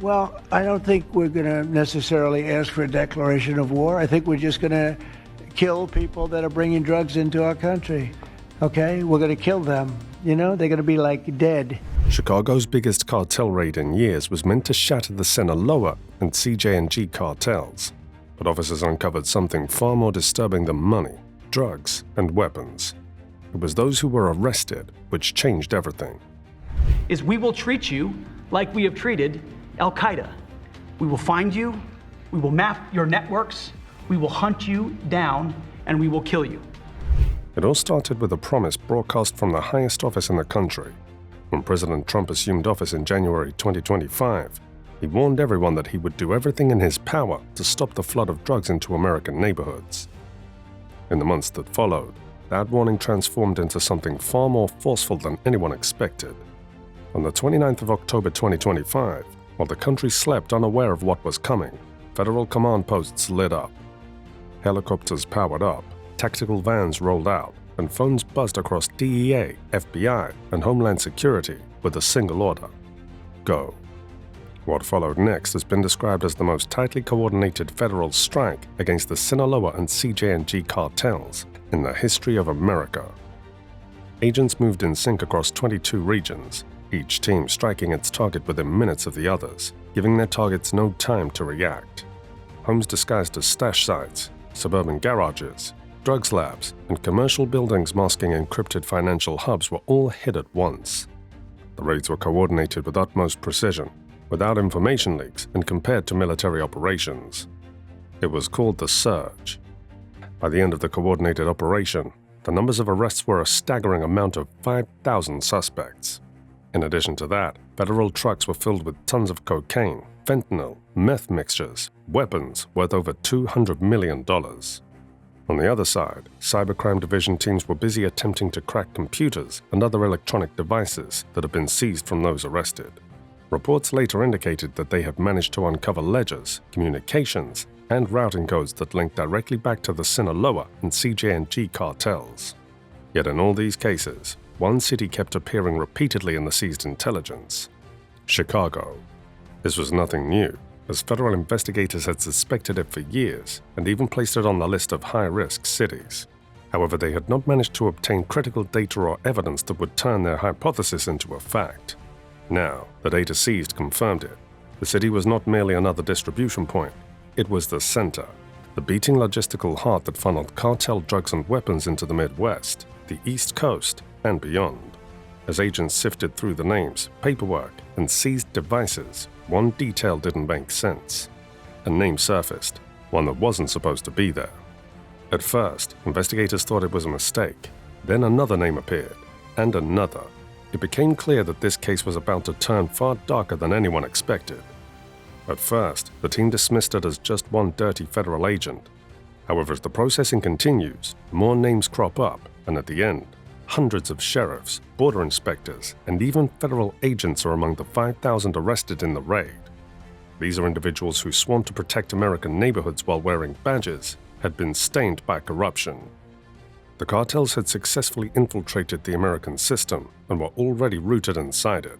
Well, I don't think we're going to necessarily ask for a declaration of war. I think we're just going to kill people that are bringing drugs into our country. Okay? We're going to kill them. You know, they're going to be like dead. Chicago's biggest cartel raid in years was meant to shatter the Sinaloa and CJNG cartels. But officers uncovered something far more disturbing than money, drugs, and weapons. It was those who were arrested which changed everything. We will treat you like we have treated Al-Qaeda. We will find you, we will map your networks, we will hunt you down, and we will kill you. It all started with a promise broadcast from the highest office in the country. When President Trump assumed office in January 2025, he warned everyone that he would do everything in his power to stop the flood of drugs into American neighborhoods. In the months that followed, that warning transformed into something far more forceful than anyone expected. On the 29th of October 2025, while the country slept unaware of what was coming, federal command posts lit up. Helicopters powered up, tactical vans rolled out, and phones buzzed across DEA, FBI, and Homeland Security with a single order: go. What followed next has been described as the most tightly coordinated federal strike against the Sinaloa and CJNG cartels in the history of America. Agents moved in sync across 22 regions, each team striking its target within minutes of the others, giving their targets no time to react. Homes disguised as stash sites, suburban garages, drugs labs, and commercial buildings masking encrypted financial hubs were all hit at once. The raids were coordinated with utmost precision, without information leaks and compared to military operations. It was called the Surge. By the end of the coordinated operation, the numbers of arrests were a staggering amount of 5,000 suspects. In addition to that, federal trucks were filled with tons of cocaine, fentanyl, meth mixtures, weapons worth over $200 million. On the other side, cybercrime division teams were busy attempting to crack computers and other electronic devices that had been seized from those arrested. Reports later indicated that they had managed to uncover ledgers, communications, and routing codes that linked directly back to the Sinaloa and CJNG cartels. Yet in all these cases, one city kept appearing repeatedly in the seized intelligence: Chicago. This was nothing new, as federal investigators had suspected it for years and even placed it on the list of high-risk cities. However, they had not managed to obtain critical data or evidence that would turn their hypothesis into a fact. Now, the data seized confirmed it. The city was not merely another distribution point, it was the center, the beating logistical heart that funneled cartel drugs and weapons into the Midwest, the East Coast, and beyond. As agents sifted through the names, paperwork, and seized devices, one detail didn't make sense. A name surfaced, one that wasn't supposed to be there. At first, investigators thought it was a mistake. Then another name appeared, and another. It became clear that this case was about to turn far darker than anyone expected. At first, the team dismissed it as just one dirty federal agent. However, as the processing continues, more names crop up, and at the end, hundreds of sheriffs, border inspectors, and even federal agents are among the 5,000 arrested in the raid. These are individuals who sworn to protect American neighborhoods while wearing badges, had been stained by corruption. The cartels had successfully infiltrated the American system and were already rooted inside it.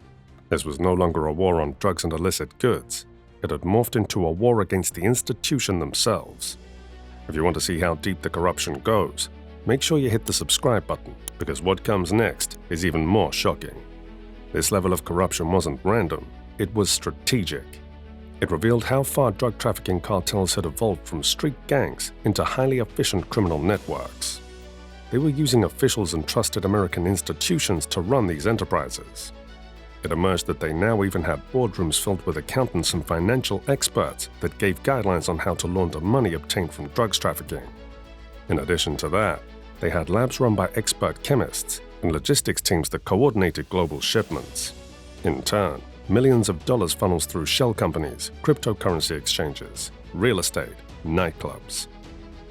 This was no longer a war on drugs and illicit goods. It had morphed into a war against the institution themselves. If you want to see how deep the corruption goes, make sure you hit the subscribe button, because what comes next is even more shocking. This level of corruption wasn't random, it was strategic. It revealed how far drug trafficking cartels had evolved from street gangs into highly efficient criminal networks. They were using officials and trusted American institutions to run these enterprises. It emerged that they now even had boardrooms filled with accountants and financial experts that gave guidelines on how to launder money obtained from drugs trafficking. In addition to that, they had labs run by expert chemists and logistics teams that coordinated global shipments. In turn, millions of dollars funnels through shell companies, cryptocurrency exchanges, real estate, nightclubs.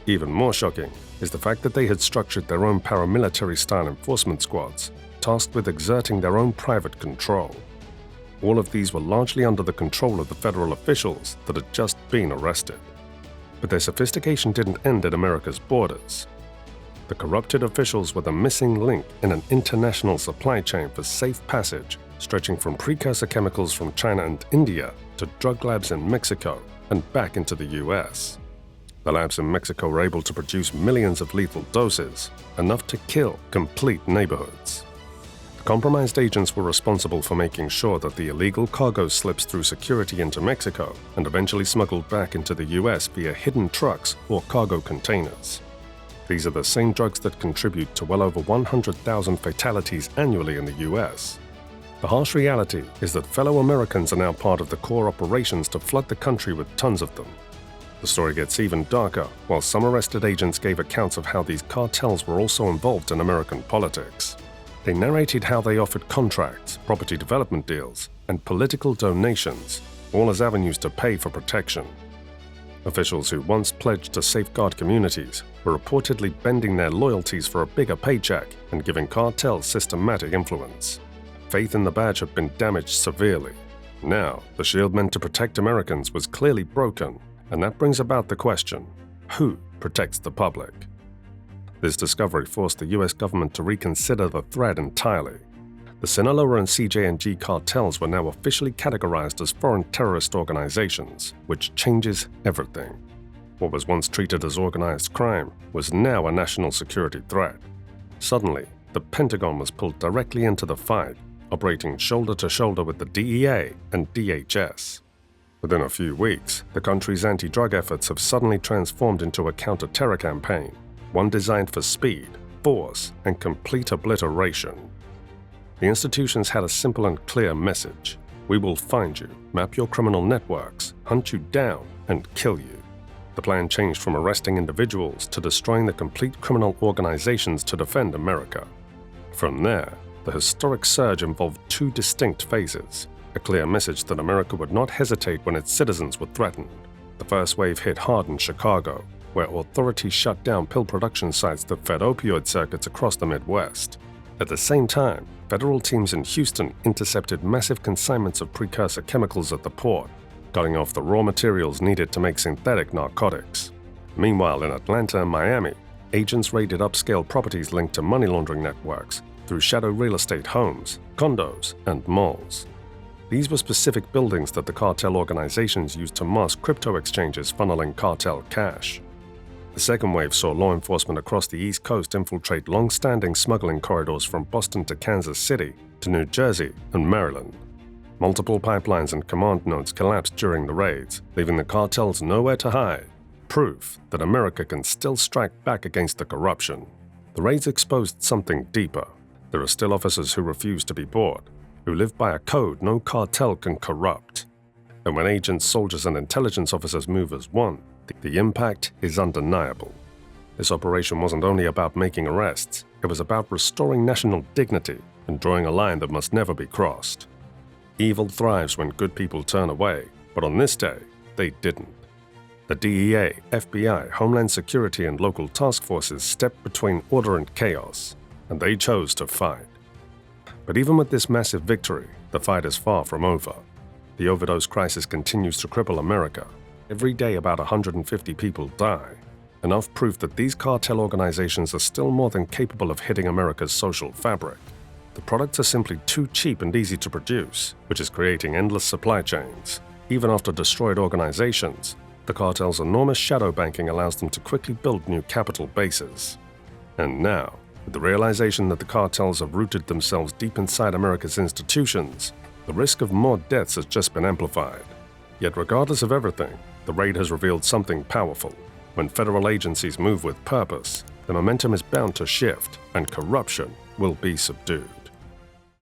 Even more shocking is the fact that they had structured their own paramilitary-style enforcement squads, tasked with exerting their own private control. All of these were largely under the control of the federal officials that had just been arrested. But their sophistication didn't end at America's borders. The corrupted officials were the missing link in an international supply chain for safe passage stretching from precursor chemicals from China and India to drug labs in Mexico and back into the US. The labs in Mexico were able to produce millions of lethal doses, enough to kill complete neighborhoods. The compromised agents were responsible for making sure that the illegal cargo slips through security into Mexico and eventually smuggled back into the US via hidden trucks or cargo containers. These are the same drugs that contribute to well over 100,000 fatalities annually in the US. The harsh reality is that fellow Americans are now part of the core operations to flood the country with tons of them. The story gets even darker while some arrested agents gave accounts of how these cartels were also involved in American politics. They narrated how they offered contracts, property development deals, and political donations, all as avenues to pay for protection. Officials who once pledged to safeguard communities were reportedly bending their loyalties for a bigger paycheck and giving cartels systematic influence. Faith in the badge had been damaged severely. Now, the shield meant to protect Americans was clearly broken, and that brings about the question, who protects the public? This discovery forced the US government to reconsider the threat entirely. The Sinaloa and CJNG cartels were now officially categorized as foreign terrorist organizations, which changes everything. What was once treated as organized crime was now a national security threat. Suddenly, the Pentagon was pulled directly into the fight, operating shoulder to shoulder with the DEA and DHS. Within a few weeks, the country's anti-drug efforts have suddenly transformed into a counter-terror campaign, one designed for speed, force, and complete obliteration. The institutions had a simple and clear message. We will find you, map your criminal networks, hunt you down, and kill you. The plan changed from arresting individuals to destroying the complete criminal organizations to defend America. From there, the historic surge involved two distinct phases. A clear message that America would not hesitate when its citizens were threatened. The first wave hit hard in Chicago, where authorities shut down pill production sites that fed opioid circuits across the Midwest. At the same time, federal teams in Houston intercepted massive consignments of precursor chemicals at the port, cutting off the raw materials needed to make synthetic narcotics. Meanwhile, in Atlanta and Miami, agents raided upscale properties linked to money laundering networks through shadow real estate homes, condos, and malls. These were specific buildings that the cartel organizations used to mask crypto exchanges funneling cartel cash. The second wave saw law enforcement across the East Coast infiltrate long-standing smuggling corridors from Boston to Kansas City to New Jersey and Maryland. Multiple pipelines and command nodes collapsed during the raids, leaving the cartels nowhere to hide. Proof that America can still strike back against the corruption. The raids exposed something deeper. There are still officers who refuse to be bought, who live by a code no cartel can corrupt. And when agents, soldiers, and intelligence officers move as one, the impact is undeniable. This operation wasn't only about making arrests, it was about restoring national dignity and drawing a line that must never be crossed. Evil thrives when good people turn away, but on this day, they didn't. The DEA, FBI, Homeland Security, and local task forces stepped between order and chaos, and they chose to fight. But even with this massive victory, the fight is far from over. The overdose crisis continues to cripple America. Every day about 150 people die. Enough proof that these cartel organizations are still more than capable of hitting America's social fabric. The products are simply too cheap and easy to produce, which is creating endless supply chains. Even after destroyed organizations, the cartel's enormous shadow banking allows them to quickly build new capital bases. And now, with the realization that the cartels have rooted themselves deep inside America's institutions, the risk of more deaths has just been amplified. Yet regardless of everything, the raid has revealed something powerful. When federal agencies move with purpose, the momentum is bound to shift, and corruption will be subdued.